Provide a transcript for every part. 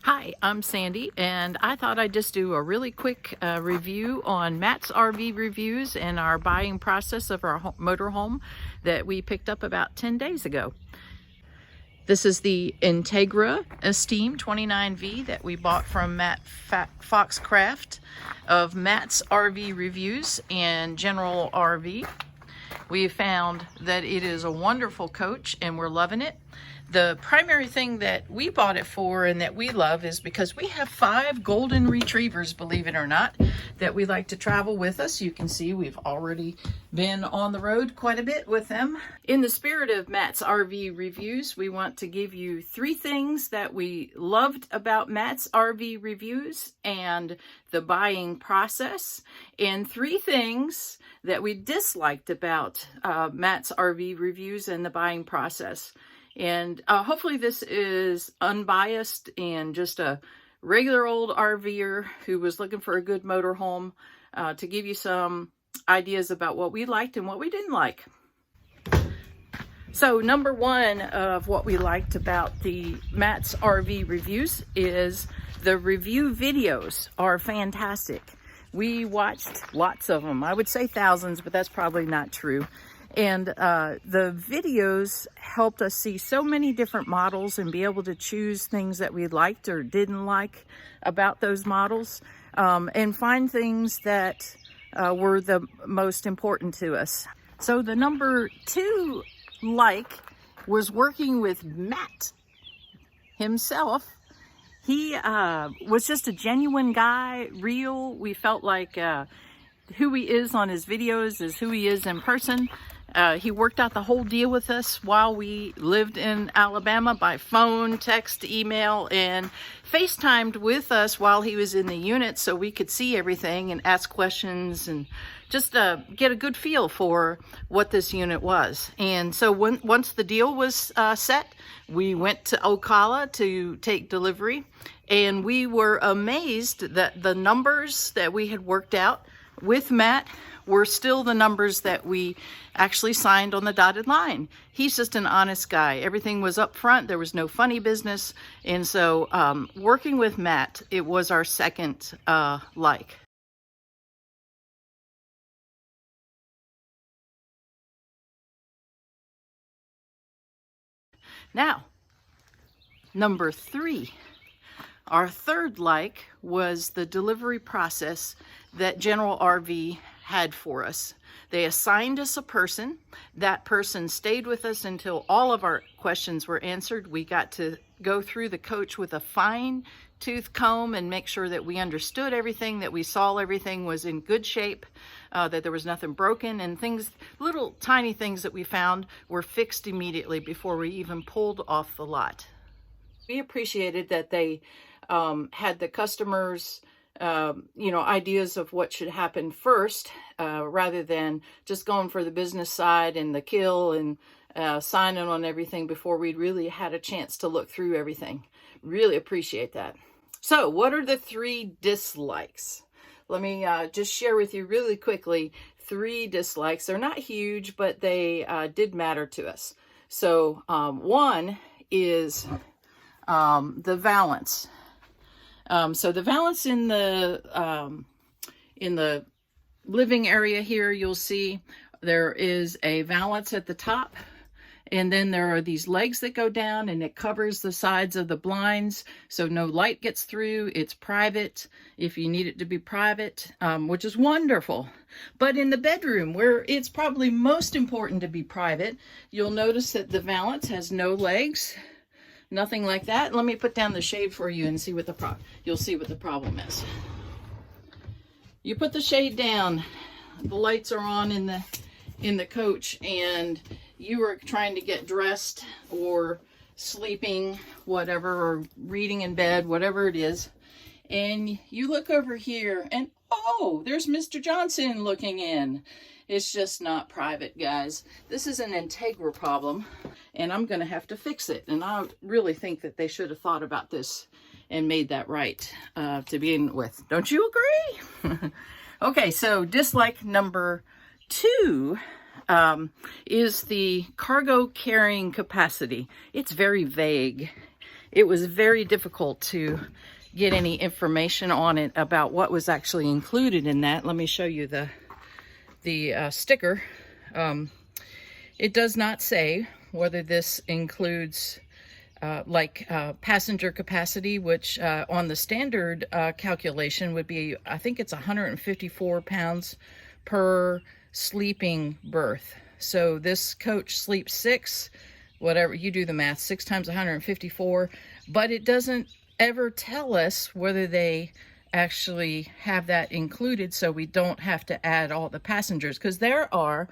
Hi, I'm Sandy, and I thought I'd just do a really quick review on Matt's RV reviews and our buying process of our motorhome that we picked up about 10 days ago. This is the Integra Esteem 29V that we bought from Matt Foxcraft of Matt's RV Reviews and General RV. We found that it is a wonderful coach and we're loving it. The primary thing that we bought it for and that we love is because we have 5 golden retrievers, believe it or not, that we like to travel with us. You can see we've already been on the road quite a bit with them. In the spirit of Matt's RV reviews, we want to give you 3 things that we loved about Matt's RV reviews and the buying process, and 3 things that we disliked about Matt's RV reviews and the buying process. And hopefully this is unbiased and just a regular old RVer who was looking for a good motorhome to give you some ideas about what we liked and what we didn't like. So number 1 of what we liked about the Matt's RV reviews is the review videos are fantastic. We watched lots of them. I would say thousands, but that's probably not true. And the videos helped us see so many different models and be able to choose things that we liked or didn't like about those models, and find things that were the most important to us. So the number 2 like was working with Matt himself. He was just a genuine guy, real. We felt like who he is on his videos is who he is in person. He worked out the whole deal with us while we lived in Alabama by phone, text, email, and FaceTimed with us while he was in the unit so we could see everything and ask questions and just get a good feel for what this unit was. And so once the deal was set, we went to Ocala to take delivery, and we were amazed that the numbers that we had worked out with Matt were still the numbers that we actually signed on the dotted line. He's just an honest guy. Everything was up front. There was no funny business. And so working with Matt, it was our second like. Now, number 3. Our third like was the delivery process that General RV had for us. They assigned us a person. That person stayed with us until all of our questions were answered. We got to go through the coach with a fine-tooth comb and make sure that we understood everything, that we saw everything was in good shape, that there was nothing broken, and things, little tiny things that we found were fixed immediately before we even pulled off the lot. We appreciated that they had the customers ideas of what should happen first, rather than just going for the business side and the kill and signing on everything before we'd really had a chance to look through everything. Really appreciate that. So what are the 3 dislikes? Let me just share with you really quickly 3 dislikes. They're not huge, but they did matter to us. So 1 is the Valance. So the Valance in the living area here, you'll see there is a Valance at the top, and then there are these legs that go down, and it covers the sides of the blinds so no light gets through. It's private if you need it to be private, which is wonderful. But in the bedroom, where it's probably most important to be private, you'll notice that the Valance has no legs. Nothing like that. Let me put down the shade for you and see what you'll see what the problem is. You put the shade down, the lights are on in the coach, and you are trying to get dressed or sleeping, whatever, or reading in bed, whatever it is, and you look over here and oh, there's Mr. Johnson looking in. It's just not private, guys. This is an Integra problem, and I'm going to have to fix it. And I really think that they should have thought about this and made that right to begin with. Don't you agree? Okay, so dislike number 2 is the cargo carrying capacity. It's very vague. it was very difficult to get any information on it about what was actually included in that. Let me show you the sticker. It does not say whether this includes passenger capacity, which on the standard calculation would be, I think it's 154 pounds per sleeping berth. So this coach sleeps 6, whatever, you do the math, 6 times 154, but it doesn't ever tell us whether they actually have that included, so we don't have to add all the passengers, because there are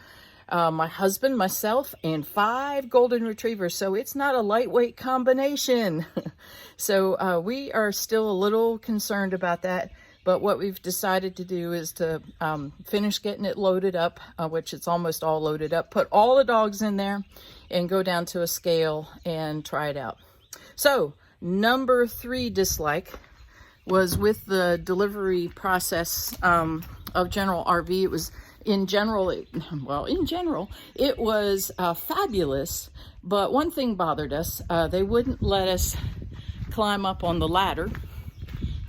my husband, myself, and 5 golden retrievers, so it's not a lightweight combination. So we are still a little concerned about that, but what we've decided to do is to finish getting it loaded up, which it's almost all loaded up, put all the dogs in there, and go down to a scale and try it out. So number 3 dislike was with the delivery process of General RV. It was in general, it was fabulous, but one thing bothered us. They wouldn't let us climb up on the ladder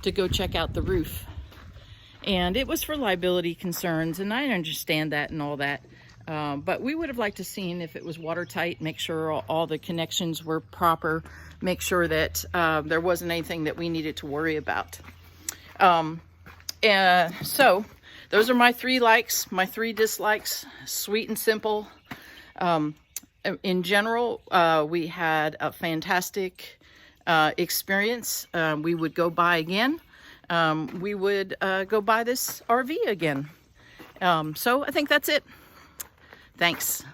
to go check out the roof, and it was for liability concerns, and I understand that and all that, but we would have liked to seen if it was watertight, make sure all the connections were proper, make sure that there wasn't anything that we needed to worry about. So those are my 3 likes, my 3 dislikes, sweet and simple. In general, we had a fantastic experience. We would go buy again. We would go buy this RV again. So I think that's it. Thanks.